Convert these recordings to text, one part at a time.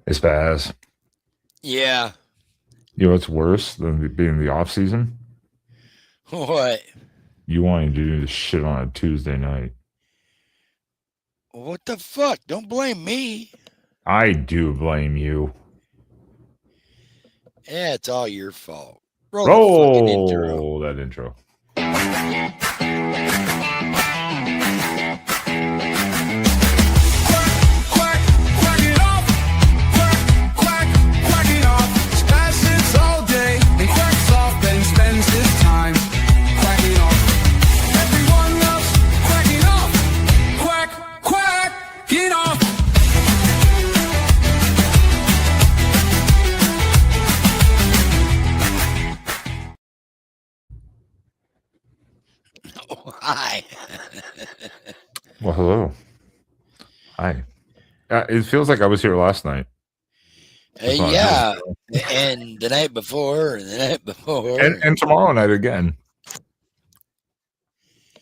It's bad. Yeah. You know what's worse than being the off season? What? You wanting to do this shit on a Tuesday night. What the fuck? Don't blame me. I do blame you. Yeah, it's all your fault. Roll the fucking intro. Roll that intro. Quacking off, quacking off. Spaz sits all day and quacks off, then spends his time quacking off. Everyone else quacking off, quacking off. Oh, hi. Well, hello. Hi. It feels like I was here last night. That's not Yeah. And the night before, and the night before. and tomorrow night again.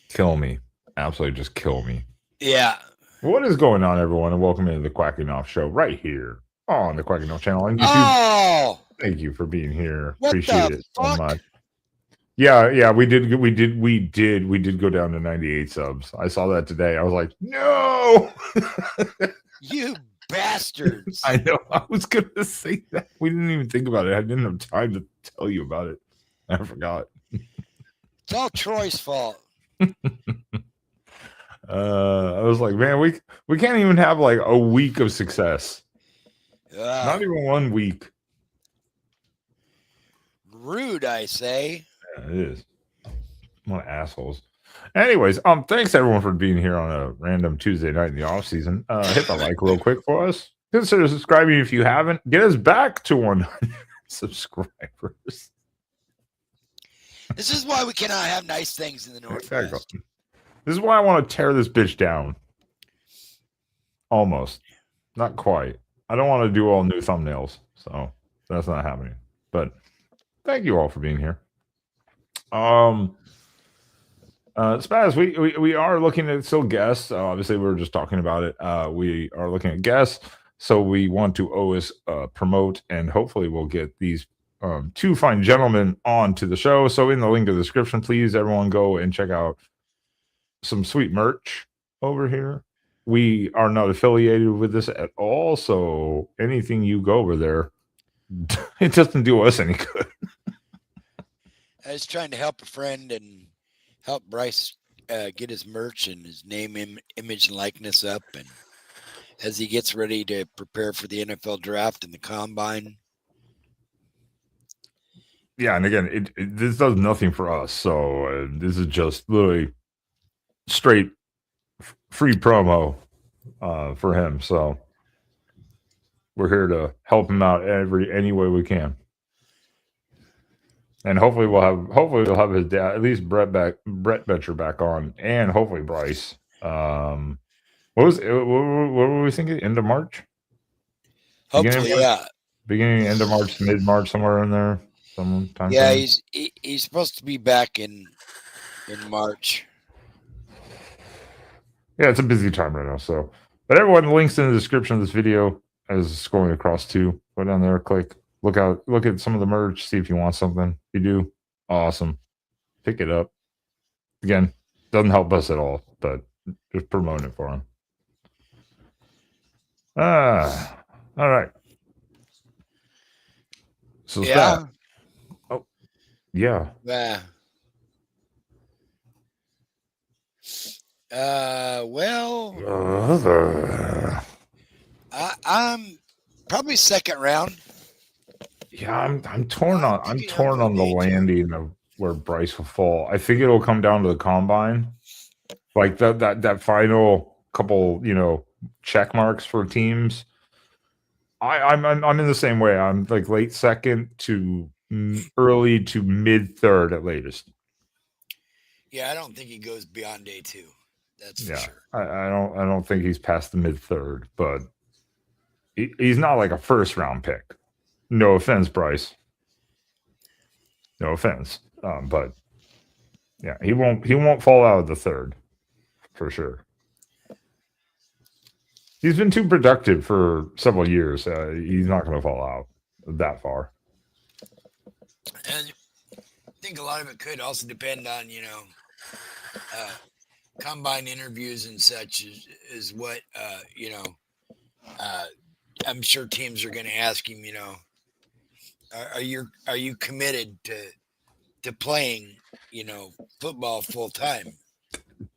Kill me. Absolutely just kill me. Yeah. What is going on, everyone? And welcome into the Quacking Off show right here on the Quacking Off channel on YouTube. Oh, Thank you for being here. what Appreciate the it so fuck? much. Yeah, we did go down to 98 subs. I saw that today. I was like, no. You bastards. I know. I was gonna say that. We didn't even think about it. I didn't have time to tell you about it. I forgot. It's all Troy's fault. I was like, man, we can't even have like a week of success. Not even 1 week. Rude, I say. Yeah, it is. What assholes. Anyways, thanks everyone for being here on a random Tuesday night in the off season. Hit the like real quick for us. Consider subscribing if you haven't. Get us back to 100 subscribers. This is why we cannot have nice things in the Northwest. This is why I want to tear this bitch down. Almost. Not quite. I don't want to do all new thumbnails, so that's not happening. But thank you all for being here. Spaz, we are looking at still guests. Obviously, we were just talking about it. We are looking at guests, so we want to always promote, and hopefully, we'll get these two fine gentlemen on to the show. So, in the link in the description, please everyone go and check out some sweet merch over here. We are not affiliated with this at all, so anything you go over there, it doesn't do us any good. I was trying to help a friend and help Bryce get his merch and his name, image, and likeness up. And as he gets ready to prepare for the NFL draft and the combine. Yeah, and again, this does nothing for us. So this is just literally straight free promo for him. So we're here to help him out any way we can. And hopefully we'll have his dad, at least Brett Betcher back on, and hopefully Bryce. What were we thinking? End of March? Hopefully, Beginning, end of March, mid March, somewhere in there. Sometime. Yeah, he's supposed to be back in March. Yeah, it's a busy time right now. So, but everyone, links in the description of this video as scrolling across to. Go down there, click. Look at some of the merch, see if you want something. If you do, awesome. Pick it up. Again, doesn't help us at all, but just promote it for them. All right. So yeah. Oh, yeah. Well, I'm probably second round. Yeah, I'm torn on the landing of where Bryce will fall. I think it'll come down to the combine, like that final couple, check marks for teams. I'm in the same way. I'm like late second to early to mid third at latest. Yeah, I don't think he goes beyond day 2. That's for sure. I don't think he's past the mid third, but he's not like a first round pick. No offense, Bryce. No offense, but yeah, he won't fall out of the third for sure. He's been too productive for several years. He's not going to fall out that far. And I think a lot of it could also depend on, combine interviews and such is what, I'm sure teams are going to ask him, are you committed to playing, football full time?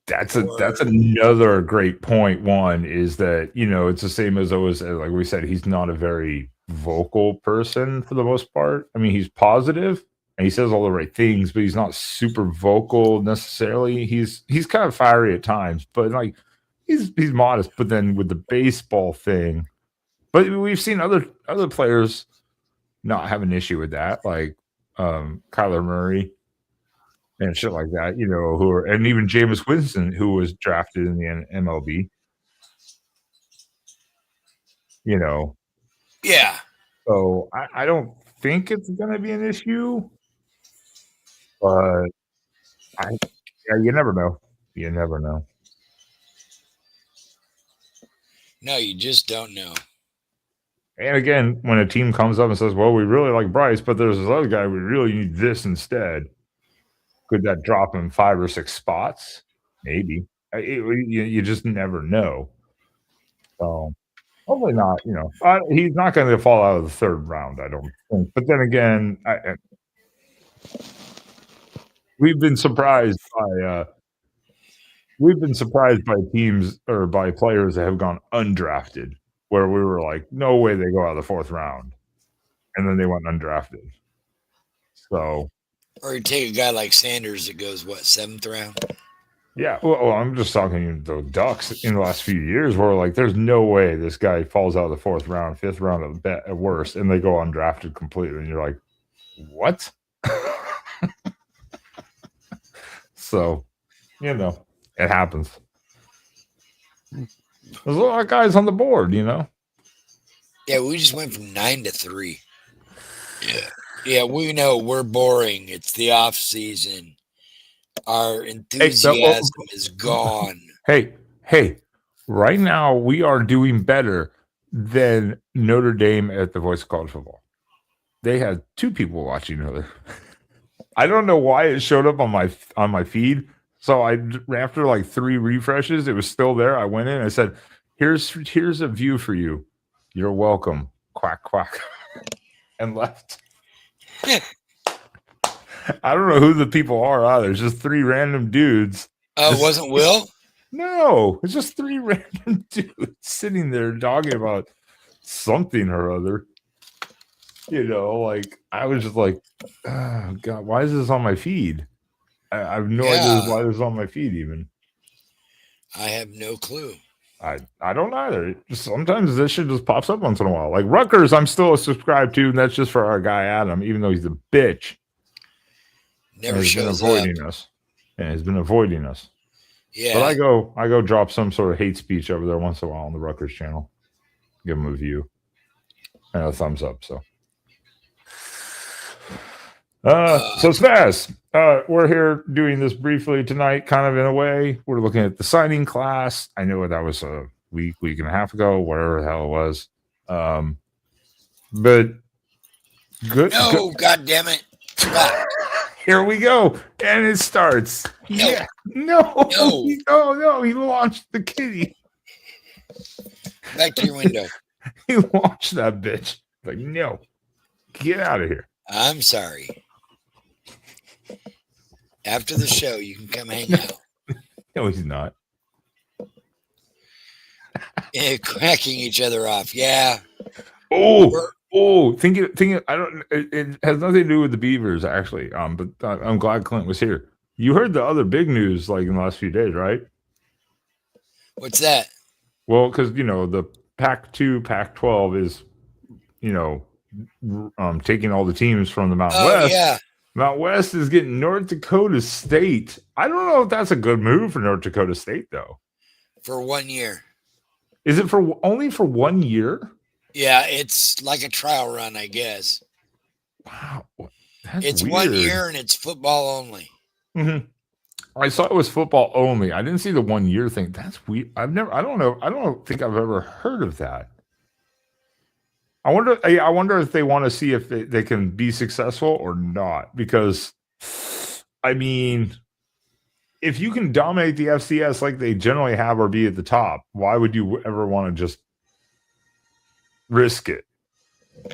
That's another great point. One is that it's the same as always. Like we said, he's not a very vocal person for the most part. I mean, he's positive and he says all the right things, but he's not super vocal necessarily. He's kind of fiery at times, but like he's modest. But then with the baseball thing, but we've seen other players not have an issue with that, like Kyler Murray and shit like that, who are, and even Jameis Winston, who was drafted in the MLB, you know. Yeah. So I don't think it's going to be an issue, but you never know. You never know. No, you just don't know. And again, when a team comes up and says, well, we really like Bryce, but there's this other guy, we really need this instead. Could that drop him 5 or 6 spots? Maybe. You just never know. So hopefully not. He's not going to fall out of the 3rd round, I don't think. But then again, we've been surprised by teams or by players that have gone undrafted, where we were like, no way they go out of the 4th round, and then they went undrafted. So. Or you take a guy like Sanders that goes, 7th round? Yeah, well, I'm just talking the Ducks in the last few years where like there's no way this guy falls out of the 4th round, 5th round at worst, and they go undrafted completely, and you're like, what? So, it happens. There's a lot of guys on the board, Yeah, we just went from 9 to 3. Yeah, we know we're boring. It's the off season. Our enthusiasm is gone. Hey, right now we are doing better than Notre Dame at the Voice of College Football. They had 2 people watching another. I don't know why it showed up on my feed. So after like 3 refreshes, it was still there. I went in, I said, here's a view for you. You're welcome. Quack, quack. And left. I don't know who the people are either. It's just 3 random dudes. Oh, wasn't Will? No, it's just 3 random dudes sitting there talking about something or other. Like I was just like, oh, God, why is this on my feed? I have no idea why this is on my feed even. I have no clue. I don't either. Sometimes this shit just pops up once in a while. Like Rutgers, I'm still subscribed to, and that's just for our guy Adam, even though he's a bitch. Never shows avoiding up. us. And he's been avoiding us. Yeah. But I go drop some sort of hate speech over there once in a while on the Rutgers channel. Give him a view. And a thumbs up. So Spaz, we're here doing this briefly tonight, kind of in a way. We're looking at the signing class. I know that was a week and a half ago, whatever the hell it was. But good. No, God damn it. Stop. Here we go. And it starts. No. Yeah. No. He launched the kitty. Back to your window. He launched that bitch. Like, no. Get out of here. I'm sorry. After the show, you can come hang out. No, he's not. Yeah, cracking each other off. Yeah. Thinking. I don't. It has nothing to do with the Beavers, actually. But I'm glad Clint was here. You heard the other big news, like in the last few days, right? What's that? Well, because the Pac-2, Pac-12 is, taking all the teams from the Mountain West. Yeah. Mount West is getting North Dakota State. I don't know if that's a good move for North Dakota State, though. For 1 year. Is it only for 1 year? Yeah, it's like a trial run, I guess. Wow. That's it's weird. 1 year and it's football only. Mm-hmm. I saw it was football only. I didn't see the 1 year thing. That's weird. I don't think I've ever heard of that. I wonder if they want to see if they can be successful or not. Because, I mean, if you can dominate the FCS like they generally have or be at the top, why would you ever want to just risk it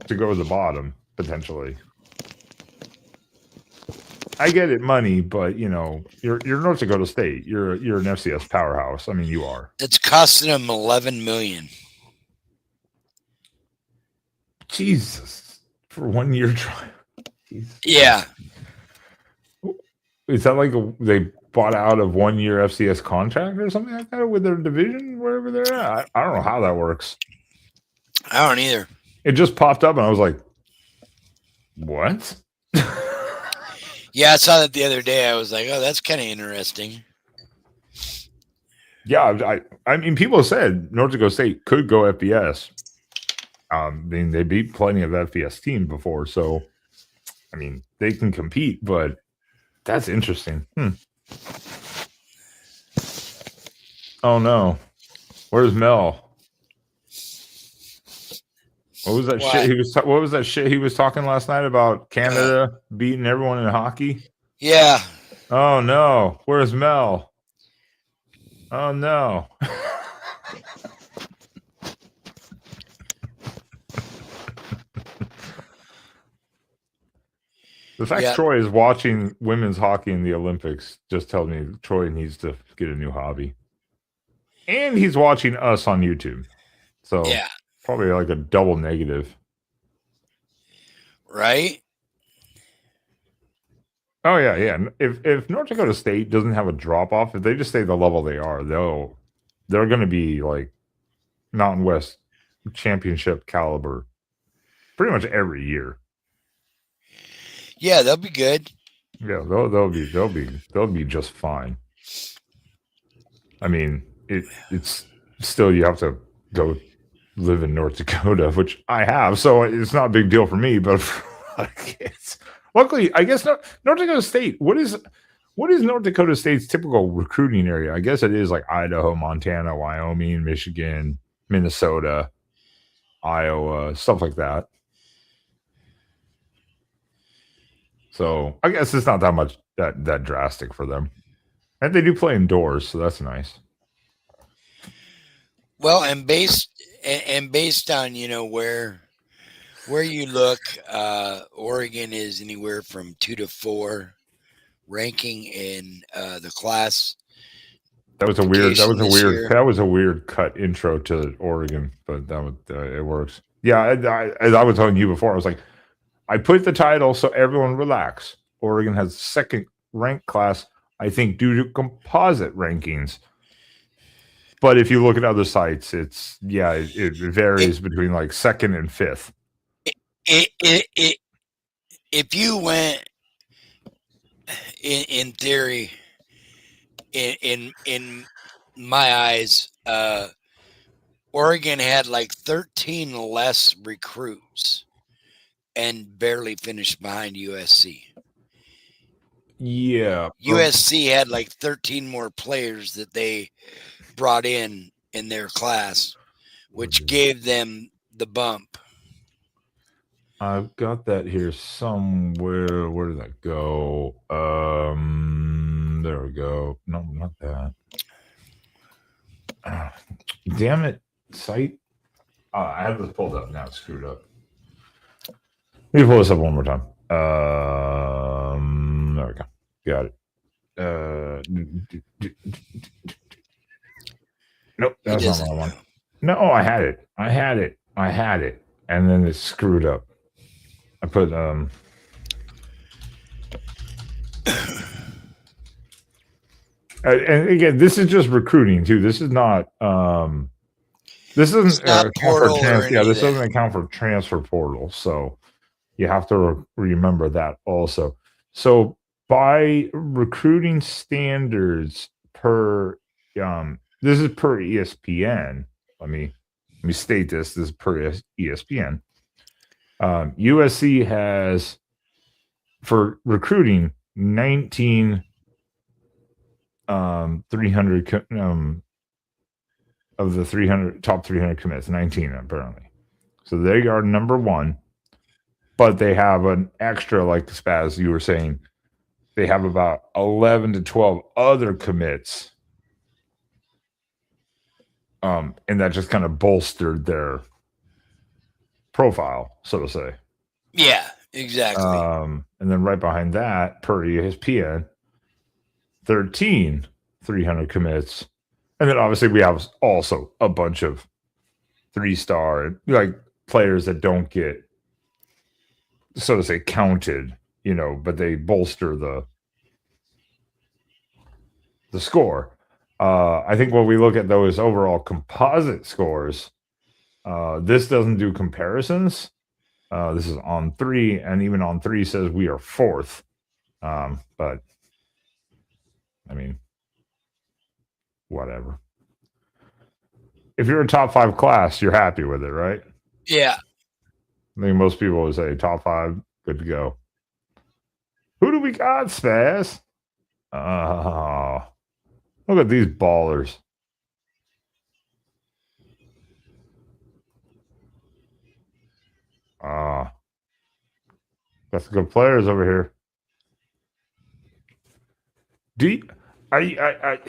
to go to the bottom potentially? I get it, money, but you're North Dakota State. You're an FCS powerhouse. I mean, you are. It's costing them $11 million. Jesus, for 1 year trial. Jesus. Yeah. Is that like they bought out of 1 year FCS contract or something like that with their division, wherever they're at? I don't know how that works. I don't either. It just popped up, and I was like, "What?" Yeah, I saw that the other day. I was like, "Oh, that's kind of interesting." Yeah, I mean, people said North Dakota State could go FBS. I mean, they beat plenty of FBS teams before, so I mean, they can compete. But that's interesting. Oh no, where's Mel? What was that shit he was? What was that shit he was talking last night about Canada beating everyone in hockey? Yeah. Oh no, where's Mel? Oh no. The fact Troy is watching women's hockey in the Olympics just tells me Troy needs to get a new hobby. And he's watching us on YouTube. So probably like a double negative. Right? Oh, yeah. If North Dakota State doesn't have a drop-off, if they just stay the level they are, they're going to be like Mountain West championship caliber pretty much every year. Yeah, they'll be good. Yeah, they'll be just fine. I mean, it's still you have to go live in North Dakota, which I have, so it's not a big deal for me. But luckily, I guess North Dakota State. What is North Dakota State's typical recruiting area? I guess it is like Idaho, Montana, Wyoming, Michigan, Minnesota, Iowa, stuff like that. So I guess it's not that much that drastic for them. And they do play indoors, so that's nice. Well, and based on where you look, Oregon is anywhere from 2 to 4 ranking in the class. That was a weird cut intro to Oregon, but it works. Yeah, as I was telling you before, I was like, I put the title so everyone relax. Oregon has second ranked class, I think, due to composite rankings. But if you look at other sites, it varies between like second and fifth. If you went in theory, in my eyes, Oregon had like 13 less recruits and barely finished behind USC. Yeah. USC had like 13 more players that they brought in their class, which gave them the bump. I've got that here somewhere. Where did that go? There we go. No, not that. Damn it, site. I have this pulled up now. It's screwed up. Let me pull this up one more time. There we go. Got it. Nope, that's not what I want. No, I had it. And then it's screwed up. I put and again, this is just recruiting too. This is not this doesn't account for this doesn't account for transfer portal. So you have to remember that also. So by recruiting standards per this is per ESPN. Let me state this. This is per ESPN. USC has, for recruiting, 19 300 of the 300 top 300 commits, 19 apparently. So they are number one, but they have an extra, like Spaz, you were saying, they have about 11 to 12 other commits. And that just kind of bolstered their profile, so to say. Yeah, exactly. And then right behind that, Purdy, his PN, 13 300 commits. And then obviously we have also a bunch of 3-star, like players that don't get, so to say, counted, but they bolster the score. I think when we look at those overall composite scores, this doesn't do comparisons. This is on 3, and even on 3 says we are 4th. But I mean, whatever. If you're a top 5 class, you're happy with it, right? Yeah. I think most people would say top 5, good to go. Who do we got, Spaz? Look at these ballers. Got some good players over here. I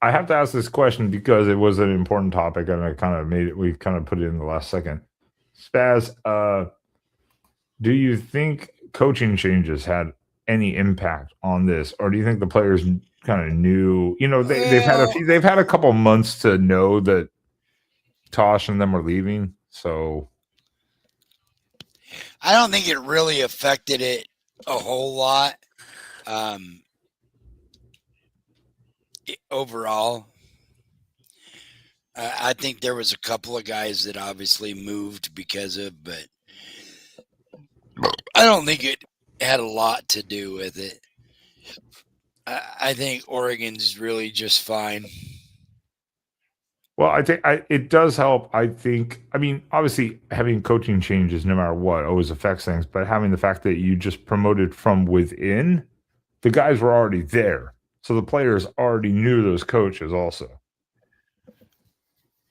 have to ask this question because it was an important topic, and we kind of put it in the last second. Spaz, do you think coaching changes had any impact on this, or do you think the players kind of knew? They've had a couple months to know that Tosh and them are leaving, so I don't think it really affected it a whole lot. Overall, I think there was a couple of guys that obviously moved because of, but I don't think it had a lot to do with it. I think Oregon's really just fine. Well, I think it does help. I mean, obviously, having coaching changes, no matter what, always affects things. But having the fact that you just promoted from within, the guys were already there. So the players already knew those coaches also.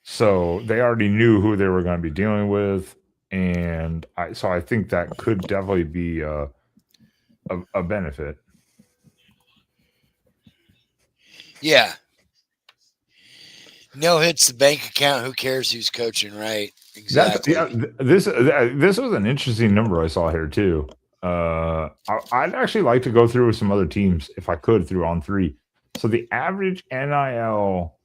So they already knew who they were going to be dealing with. And I think that could definitely be a benefit. Yeah. No hits the bank account. Who cares who's coaching, right? Exactly. This was an interesting number I saw here too. I'd actually like to go through with some other teams if I could through on 3. So the average NIL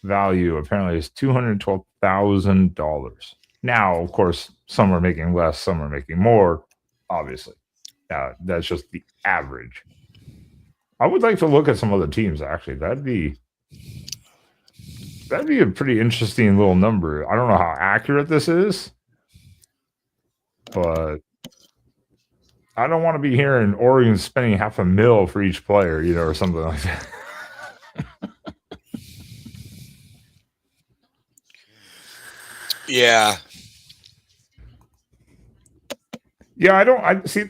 value apparently is $212,000. Now, of course, some are making less, some are making more. Obviously, that's just the average. I would like to look at some other teams. Actually, that'd be a pretty interesting little number. I don't know how accurate this is, but I don't want to be hearing Oregon spending $500,000 for each player, or something like that. Yeah. Yeah, I see.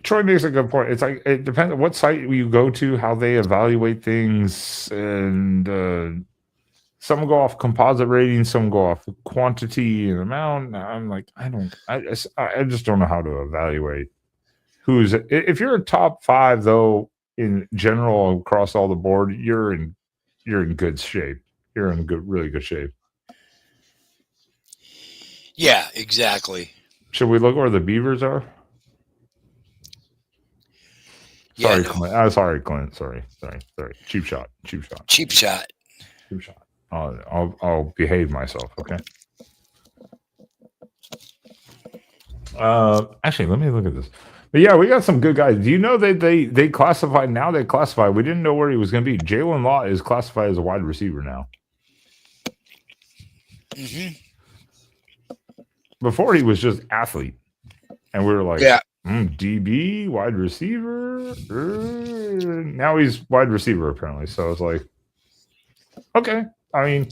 Troy makes a good point. It's like it depends on what site you go to, how they evaluate things, and some go off composite rating, some go off quantity and amount. I'm like, I just don't know how to evaluate who's. If you're a top 5 though, in general across all the board, you're in good shape. You're in really good shape. Yeah, exactly. Should we look where the Beavers are? Sorry, no. Clint. Sorry, Clint. Sorry. Cheap shot. I'll behave myself. Okay. Actually, let me look at this. But yeah, we got some good guys. Do you know that they classified now? They classified. We didn't know where he was going to be. Jalen Law is classified as a wide receiver now. Mm-hmm. Before he was just athlete, and we were like, yeah, DB, wide receiver. Now he's wide receiver apparently. So it's like, okay. I mean,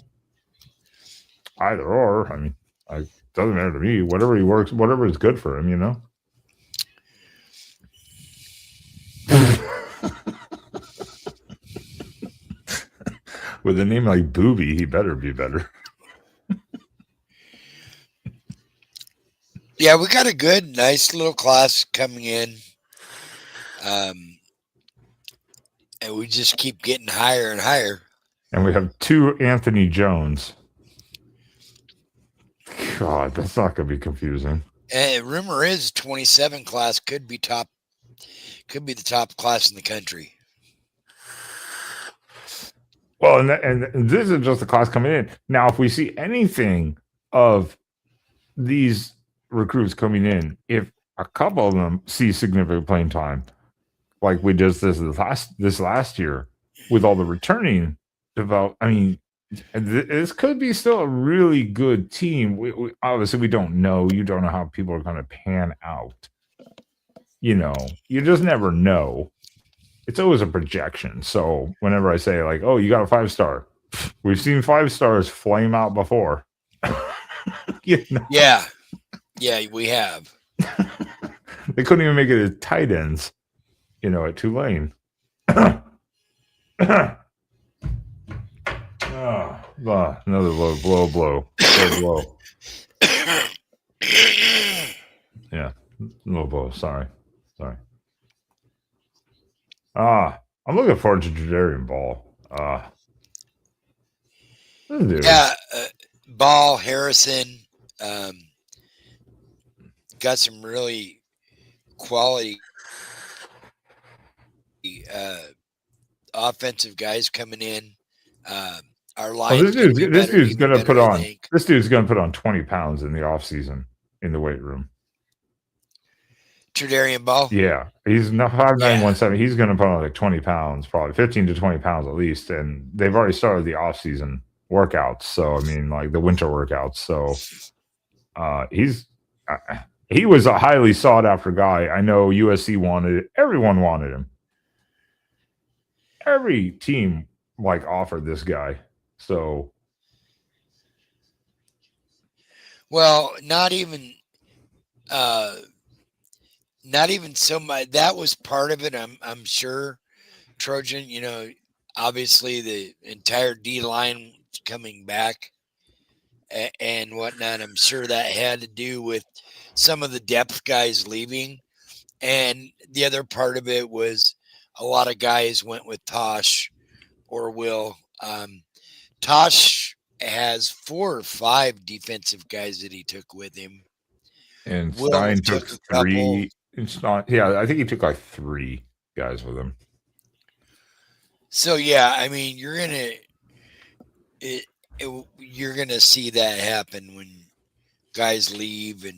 either or. I mean, it doesn't matter to me. Whatever he works, whatever is good for him, With a name like Booby, he better be better. Yeah, we got a good, nice little class coming in. And we just keep getting higher and higher. And we have 2 Anthony Jones. God, that's not going to be confusing. And rumor is 27 class could be the top class in the country. Well, and this is just the class coming in. Now, if we see anything of these recruits coming in, if a couple of them see significant playing time, like we just this last year with all the returning develop, I mean, this could be still a really good team. We obviously we don't know. You don't know how people are going to pan out. You just never know. It's always a projection. So whenever I say like, "Oh, you got a 5-star," we've seen 5 stars flame out before. Yeah, we have. They couldn't even make it as tight ends, at Tulane. Another blow. Yeah, low blow. Sorry. I'm looking forward to Jadarian Ball. Yeah, Ball, Harrison, got some really quality offensive guys coming in. Our line. This dude's gonna put on 20 pounds in the off season in the weight room. Tredarian Ball. Yeah, he's 5'9", 170. He's gonna put on like 20 pounds, probably 15 to 20 pounds at least. And they've already started the off season workouts. So I mean, like the winter workouts. So he was a highly sought after guy. I know USC wanted it. Everyone wanted him. Every team offered this guy. So, well, not even so much. That was part of it. I'm sure Trojan. Obviously the entire D line coming back and whatnot. I'm sure that had to do with some of the depth guys leaving, and the other part of it was a lot of guys went with Tosh or Will. Tosh has 4 or 5 defensive guys that he took with him. And Stein took 3. I think he took like 3 guys with him. So yeah, I mean, you're gonna see that happen when guys leave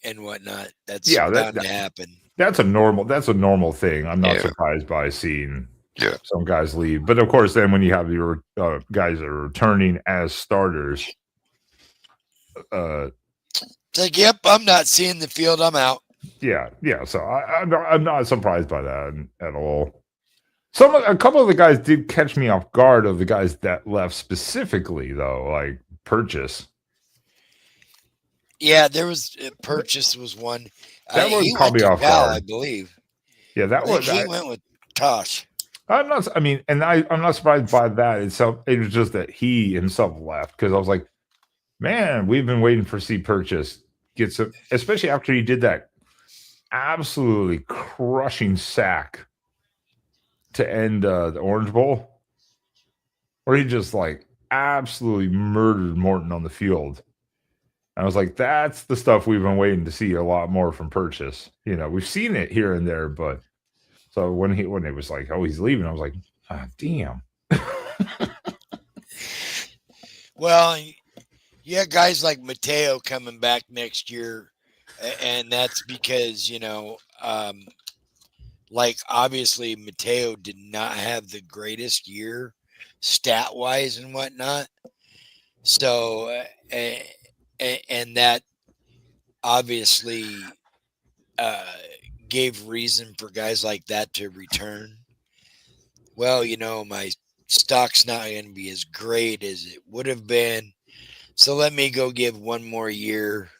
and whatnot. That's bound to happen. That's a normal thing. I'm not surprised by seeing some guys leave. But of course, then when you have your guys that are returning as starters, it's like, yep, I'm not seeing the field. I'm out. Yeah. So I'm not surprised by that at all. A couple of the guys did catch me off guard of the guys that left specifically, though, like Purchase. Yeah, there was Purchase was one. That was probably off guard, I believe. Yeah, he went with Tosh. I'm not surprised by that itself. It was just that he himself left because I was like, man, we've been waiting for C Purchase get some, especially after he did that absolutely crushing sack to end the Orange Bowl, where he just absolutely murdered Morton on the field. I was like, that's the stuff we've been waiting to see a lot more from Purchase. We've seen it here and there, but so when it was like, oh, he's leaving, I was like, damn. Well, yeah, guys like Mateo coming back next year, and that's because obviously Mateo did not have the greatest year stat wise and whatnot. So and that obviously gave reason for guys like that to return. Well, my stock's not going to be as great as it would have been. So let me go give one more year.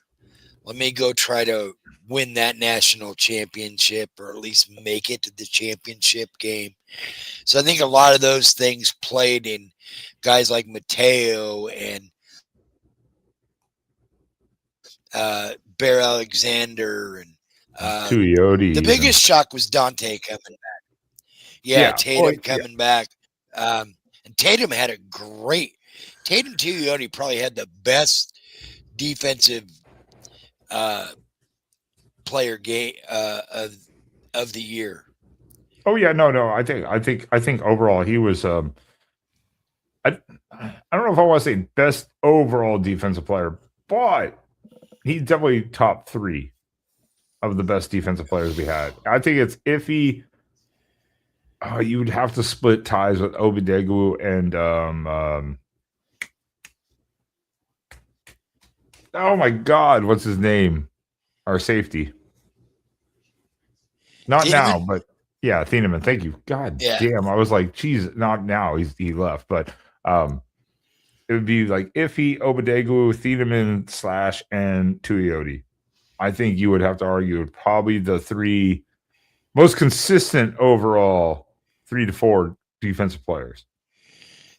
let me go try to win that national championship, or at least make it to the championship game. So I think a lot of those things played in guys like Mateo and Bear Alexander and Tuioti. the biggest shock was Dante coming back. Yeah, Tatum coming back. And Tatum had a great – Tatum Tuioti probably had the best defensive player game of the year. Oh yeah, no. I think overall he was I don't know if I want to say best overall defensive player, but he's definitely top 3 of the best defensive players we had. I think it's iffy. You would have to split ties with Obidegu and oh my God, what's his name? Our safety. Not Thieneman? now, but yeah, Thieneman. Thank you. God damn, I was like, geez, not now. He left, but it would be like Iffy, Obidegu, Thieneman / and Tuioti. I think you would have to argue probably the 3 most consistent overall 3 to 4 defensive players.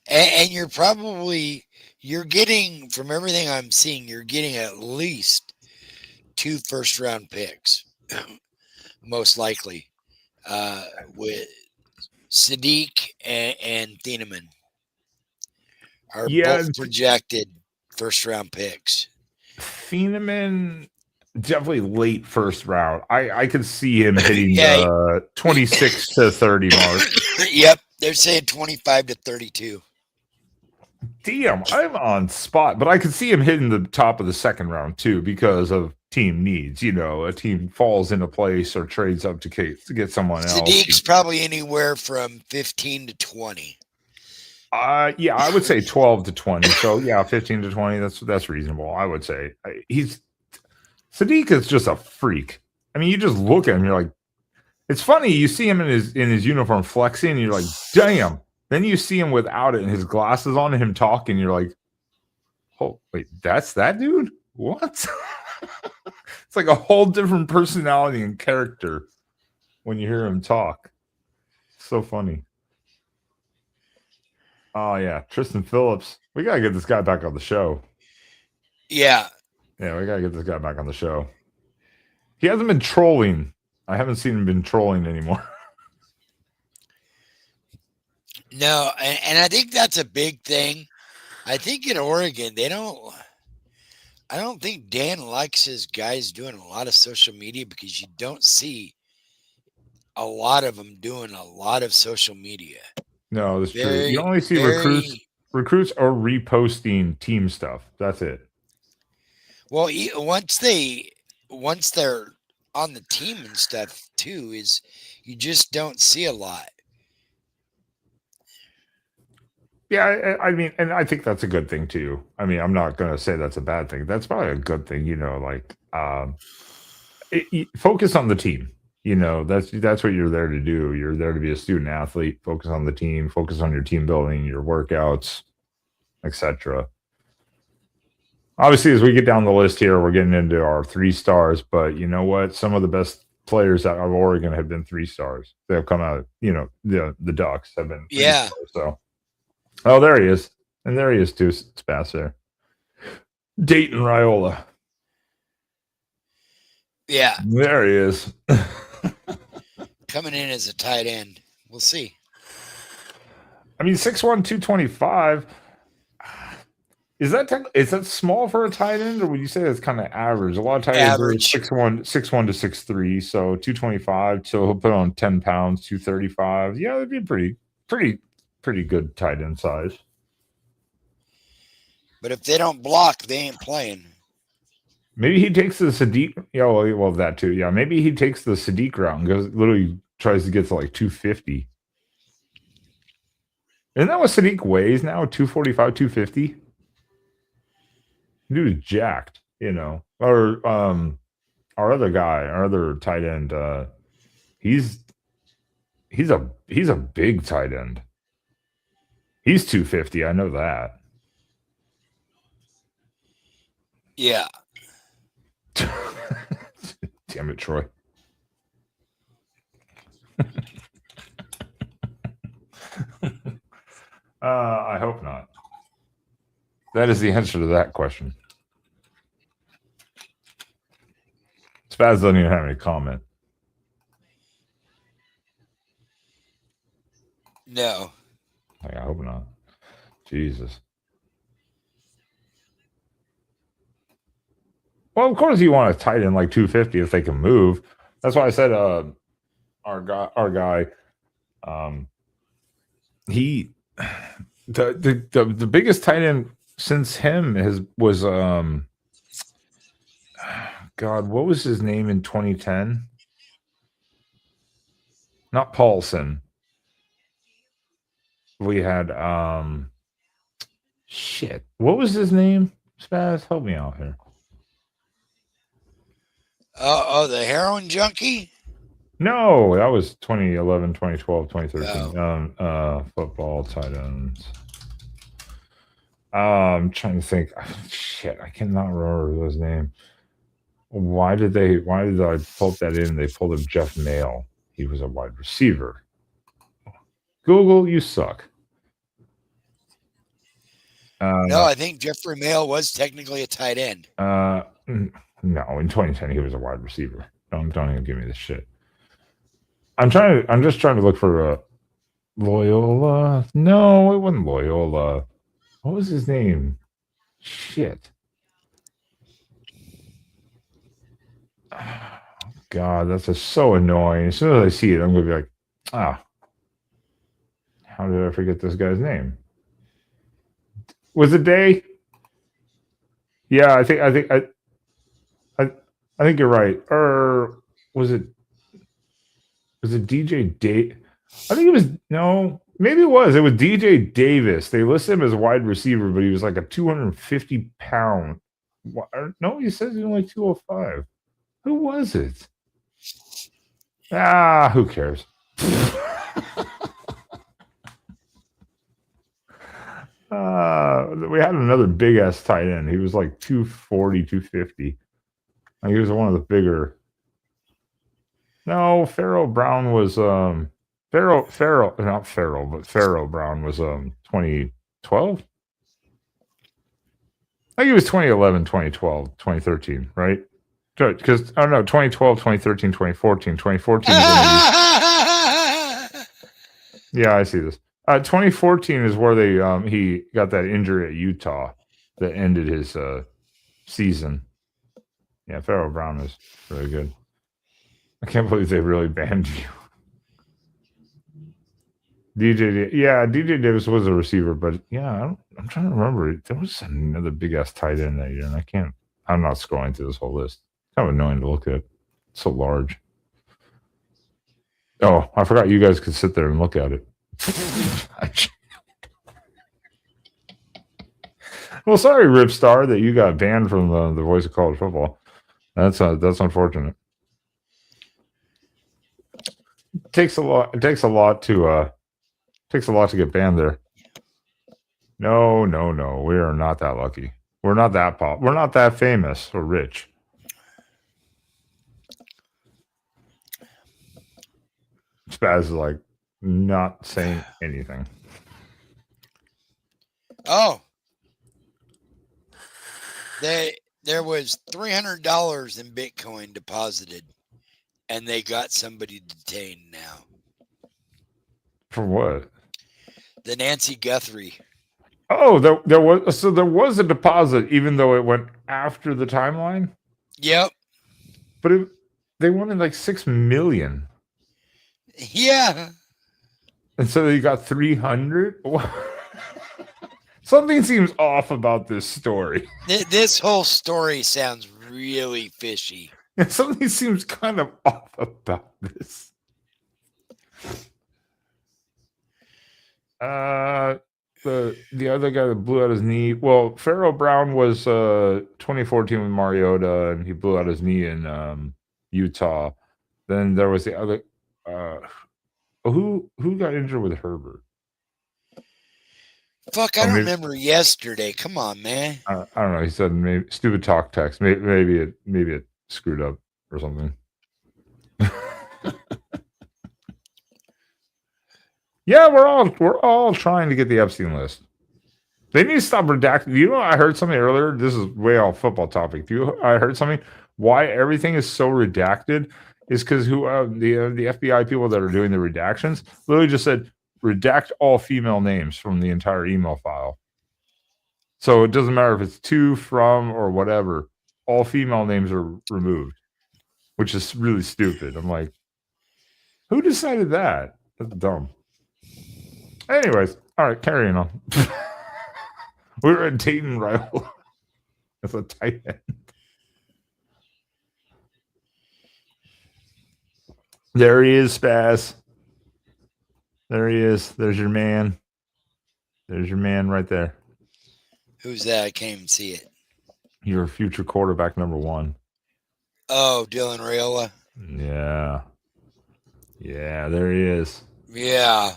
And you're getting, from everything I'm seeing, you're getting at least 2 first-round picks, most likely, with Sadiq and Thieneman are both projected first-round picks. Thieneman, definitely late first round. I could see him hitting the 26 to 30 mark. Yep, they're saying 25 to 32. Damn, I'm on spot, but I could see him hitting the top of the second round too because of team needs. You know, a team falls into place or trades up to get someone else. Sadiq's probably anywhere from 15 to 20. Yeah, I would say 12 to 20. So yeah, 15 to 20. That's reasonable. I would say Sadiq is just a freak. I mean, you just look at him, you're like, it's funny. You see him in his uniform flexing, and you're like, damn. Then you see him without it and his glasses on and him talking. You're like, oh, wait, that's that dude? What? It's like a whole different personality and character when you hear him talk. So funny. Oh, yeah. Tristan Phillips. We got to get this guy back on the show. Yeah. Yeah, we got to get this guy back on the show. He hasn't been trolling. I haven't seen him been trolling anymore. No, and I think that's a big thing. I think in Oregon, I don't think Dan likes his guys doing a lot of social media because you don't see a lot of them doing a lot of social media. No, that's true. You only see recruits are reposting team stuff. That's it. Well, once they're on the team and stuff too, is you just don't see a lot. Yeah, I mean, and I think that's a good thing too. I mean, I'm not going to say that's a bad thing. That's probably a good thing, you know. Like, focus on the team. You know, that's what you're there to do. You're there to be a student athlete. Focus on the team. Focus on your team building, your workouts, etc. Obviously, as we get down the list here, we're getting into our 3 stars. But you know what? Some of the best players out of Oregon have been 3 stars. They have come out. You know, the Ducks have been 3 stars, so. Oh, there he is. And there he is, too. Spass there. Dayton Raiola. Yeah. There he is. Coming in as a tight end. We'll see. I mean, 6'1", 225. Is that small for a tight end, or would you say that's kind of average? A lot of tight ends are 6'1" to 6'3", so 225. So he'll put on 10 pounds, 235. Yeah, that'd be pretty good tight end size. But if they don't block, they ain't playing. Maybe he takes the Sadiq. Yeah, well, that too. Yeah, maybe he takes the Sadiq route and literally tries to get to like 250. Isn't that what Sadiq weighs now? 245, 250? Dude is jacked, you know. Or our other guy, our other tight end, he's a big tight end. He's 250. I know that. Yeah. Damn it, Troy. I hope not. That is the answer to that question. Spaz doesn't even have any comment. No. I hope not. Jesus. Well, of course you want a tight end like 250 if they can move. That's why I said our guy he the biggest tight end since him was God, what was his name in 2010? Not Paulson. We had shit. What was his name? Spaz, help me out here. The heroin junkie? No, that was 2011, 2012, 2013. Football tight ends. I'm trying to think. Shit, I cannot remember his name. Why did I pull that in? They pulled up Jeff Mail. He was a wide receiver. Google, you suck. No, I think Jeffrey Mail was technically a tight end. No, in 2010 he was a wide receiver. Don't even give me this shit. I'm just trying to look for Loyola. No, it wasn't Loyola. What was his name? Shit. God, that's just so annoying. As soon as I see it, I'm gonna be like, how did I forget this guy's name? Was it Day? Yeah, I think you're right. Or was it DJ Day? I think it was maybe it was. It was DJ Davis. They listed him as a wide receiver, but he was like a 250 pound. No, he says he's only 205. Who was it? Who cares? We had another big ass tight end. He was like 240, 250. He was one of the bigger. No, Pharaoh Brown was not Pharaoh, but Pharaoh Brown was 2012. I think it was 2011, 2012, 2013, right? Because, 2012, 2013, 2014. 2014 yeah, I see this. 2014 is where he got that injury at Utah that ended his season. Yeah, Pharaoh Brown is really good. I can't believe they really banned you. DJ Davis was a receiver, but yeah, I'm trying to remember. There was another big ass tight end that year, and I'm not scrolling through this whole list. Kind of annoying to look at. It's so large. Oh, I forgot you guys could sit there and look at it. Well, sorry, Ripstar, that you got banned from the Voice of College Football. That's unfortunate. It takes a lot to get banned there. No, we are not that lucky. We're not that we're not that famous or rich. Spaz is like not saying anything. Oh, there was $300 in Bitcoin deposited, and they got somebody detained now. For what? The Nancy Guthrie. Oh, there was a deposit, even though it went after the timeline. Yep. But they wanted like $6 million. Yeah. And so you got 300. Something seems off about this story. This whole story sounds really fishy. Something seems kind of off about this. The other guy that blew out his knee. Well, Pharaoh Brown was 2014 with Mariota, and he blew out his knee in Utah. Then there was the other. Who got injured with Herbert? Fuck, I don't remember yesterday. Come on, man. I don't know. He said maybe stupid talk text. Maybe it screwed up or something. Yeah, we're all trying to get the Epstein list. They need to stop redacting. You know, I heard something earlier. This is way off football topic. I heard something. Why everything is so redacted is because the FBI people that are doing the redactions literally just said redact all female names from the entire email file. So it doesn't matter if it's to, from, or whatever. All female names are removed, which is really stupid. I'm like, who decided that? That's dumb. Anyways, all right, carrying on. We were at Dayton rival. That's a tight end. There he is, Spaz. There he is. There's your man. There's your man right there. Who's that? I can't even see it. Your future quarterback number 1. Oh, Dylan Raiola. Yeah. Yeah, there he is. Yeah.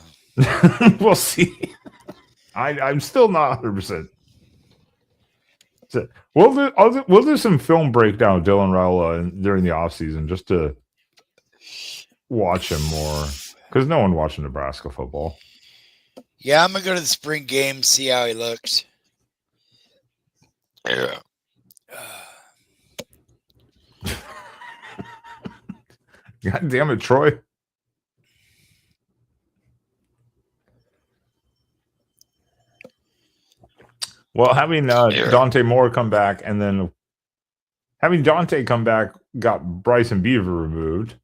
We'll see. I'm still not 100%. So we'll do some film breakdown of Dylan Raiola during the offseason just to watch him more. Because no one watching Nebraska football. Yeah, I'm going to go to the spring game, see how he looks. Yeah. God damn it, Troy. Well, having Dante Moore come back and then having Dante come back got Bryson Beaver removed.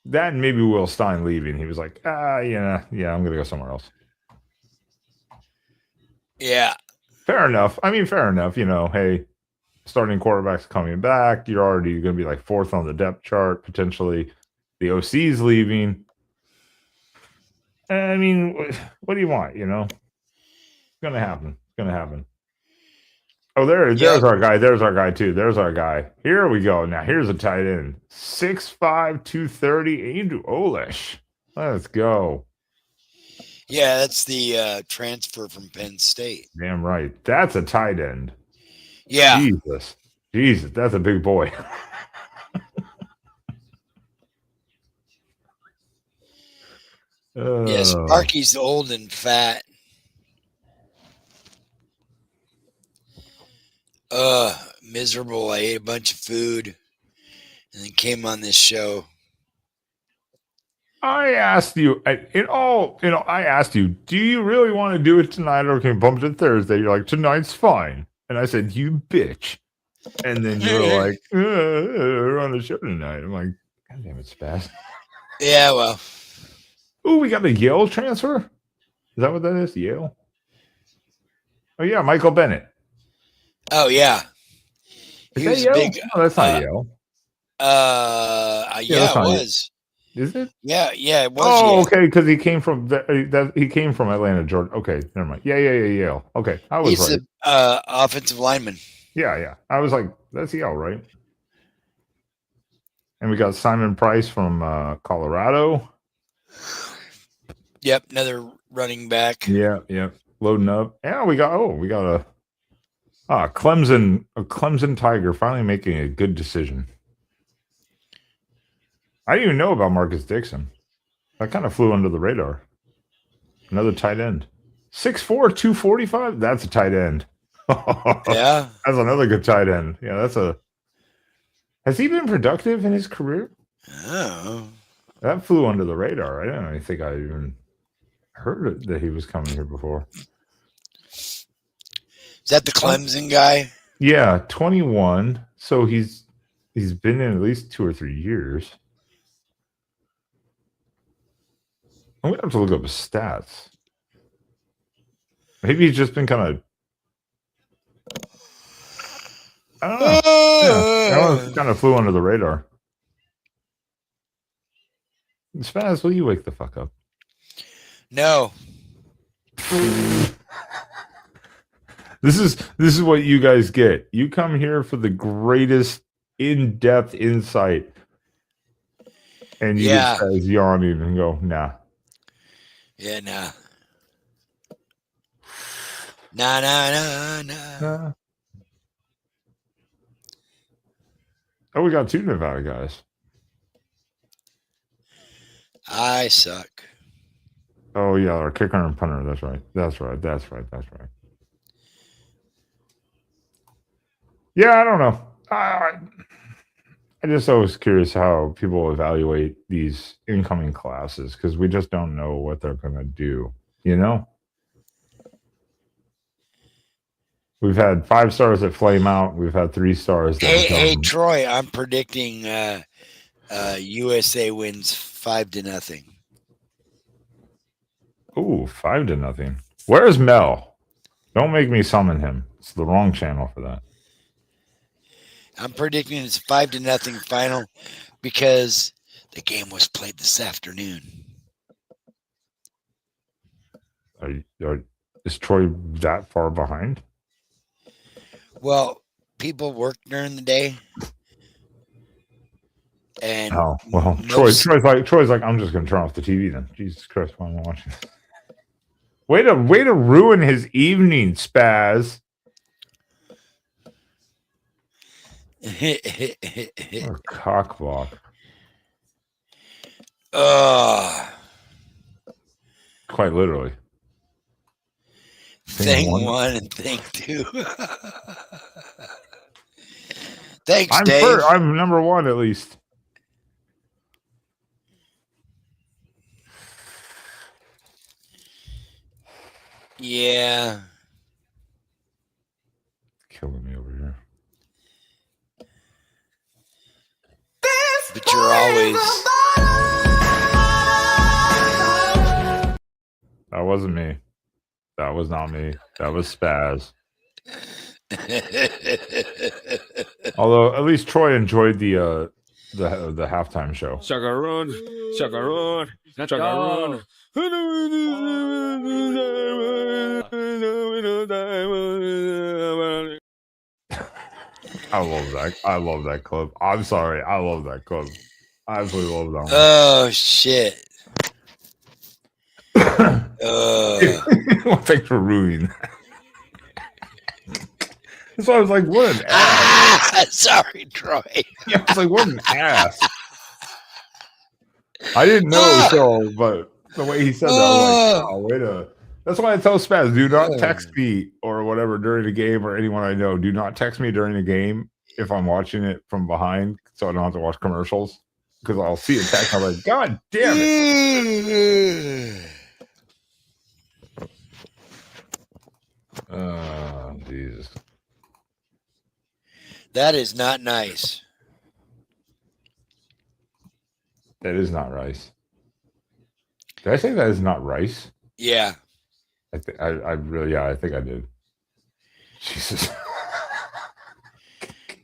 That and maybe Will Stein leaving. He was like, yeah, I'm going to go somewhere else. Yeah. Fair enough. I mean, fair enough. You know, hey, starting quarterback's coming back. You're already going to be like 4th on the depth chart, potentially. The OC's leaving. I mean, what do you want, you know? It's going to happen. It's going to happen. Oh, there's our guy. There's our guy, too. There's our guy. Here we go. Now, here's a tight end. 6'5", 230, Andrew Olesh. Let's go. Yeah, that's the transfer from Penn State. Damn right. That's a tight end. Yeah. Jesus, that's a big boy. Yes, Sparky's old and fat. Miserable. I ate a bunch of food and then came on this show. I asked you, I asked you, do you really want to do it tonight or can we bump it to Thursday? You're like, tonight's fine. And I said, you bitch. And then you're like, we're on the show tonight. I'm like, God damn it, Spaz. Yeah, well. Ooh, we got a Yale transfer? Is that what that is? Yale? Oh, yeah, Michael Bennett. Oh, yeah. Is that Yale? Big, no, that's not Yale. Yeah, it was. Is it? Yeah, it was. Oh, okay, because he came from he came from Atlanta, Georgia. Okay, never mind. Yeah, Yale. Okay, I was He's right. the offensive lineman. Yeah. I was like, that's Yale, right? And we got Simon Price from Colorado. Yep, another running back. Yeah, loading up. Yeah, we got a Clemson Tiger finally making a good decision. I didn't even know about Marcus Dixon. That kind of flew under the radar. Another tight end. 6'4", 245? That's a tight end. Yeah. That's another good tight end. Yeah, has he been productive in his career? Oh. That flew under the radar. I didn't even think I even heard that he was coming here before. Is that the Clemson guy? Yeah, 21. So he's been in at least 2 or 3 years. I'm gonna have to look up his stats. Maybe he's just been kind of. I don't know. Yeah, that one kind of flew under the radar. Spaz, will you wake the fuck up? No. This is what you guys get. You come here for the greatest in-depth insight, and you just guys yawn and go, nah. Yeah, nah. Nah. Oh, we got 2 Nevada guys. I suck. Oh yeah, our kicker and punter. That's right. That's right. That's right. That's right. Yeah, I don't know. I just always curious how people evaluate these incoming classes because we just don't know what they're going to do. You know, we've had 5 stars that flame out. We've had 3 stars that Hey, become. Troy, I'm predicting USA wins 5-0. Ooh, 5-0. Where's Mel? Don't make me summon him. It's the wrong channel for that. I'm predicting it's 5-0 final because the game was played this afternoon. Is Troy that far behind? Well, people work during the day, and Oh well, Troy's like, I'm just gonna turn off the TV then. Jesus Christ, why am I watching this? Way to ruin his evening, Spaz. Or cockblock. Quite literally. Thing 1 and thing 2. Thanks, I'm Dave. first, I'm number 1 at least. Yeah. Killing me over here. But you're always. That wasn't me. That was not me. That was Spaz. Although at least Troy enjoyed the halftime show. Chacarón, chacarón, chacarón. I love that. I love that clip. I'm sorry. I love that clip. I absolutely love that one. Oh shit. Well, thanks for ruining that. So I was like, what an ass. Sorry, Troy. Yeah, I was like, what an ass. I didn't know so, but the way he said that, I was like, oh, wait a. That's why I tell Spaz, do not text me or whatever during the game or anyone I know. Do not text me during the game if I'm watching it from behind so I don't have to watch commercials. Because I'll see a text and I'm like, God damn it. Oh, Jesus. That is not nice. That is not rice. Did I say that is not rice? Yeah. I think I think I did. Jesus.